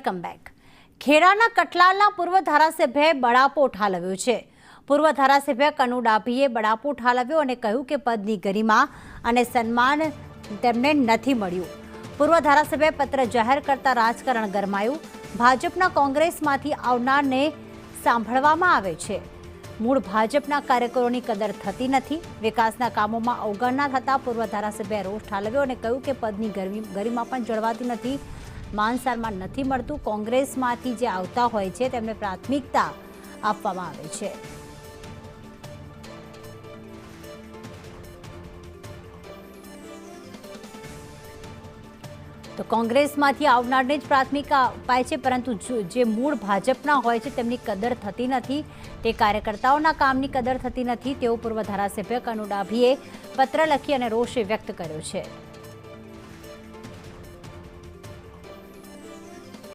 Welcome back. ખેડાના કટલાલના પૂર્વ ધારાસભ્યએ બળાપો ઠાલવ્યો છે। પૂર્વ ધારાસભ્ય કનુ ડાભીએ બળાપો ઠાલવ્યો અને કહ્યું કે પદની ગરિમા અને સન્માન તેમને નથી મળ્યું। પૂર્વ ધારાસભ્યએ પત્ર જાહેર કરતા રાજકારણ ગરમાયું। ભાજપના કોંગ્રેસમાંથી આવનારને સાંભળવામાં આવે છે। મૂળ ભાજપના કાર્યકરોની કદર થતી નથી। વિકાસના કામોમાં અવગણના થતા પૂર્વ ધારાસભ્યએ રોષ ઠાલવ્યો અને કહ્યું કે પદની ગરિમા પણ જળવાતી નથી, માન સન્માન નથી મળતું। કોંગ્રેસમાંથી જે આવતા હોય છે તેમને પ્રાથમિકતા આપવામાં આવે છે। તો કોંગ્રેસમાંથી આવનારને જ પ્રાથમિકતા અપાય છે, પરંતુ જે મૂળ ભાજપના હોય છે તેમની કદર થતી નથી, તે કાર્યકર્તાઓના કામની કદર થતી નથી તેવો પૂર્વ ધારાસભ્ય કનુ ડાભીએ પત્ર લખી અને રોષ વ્યક્ત કર્યો છે।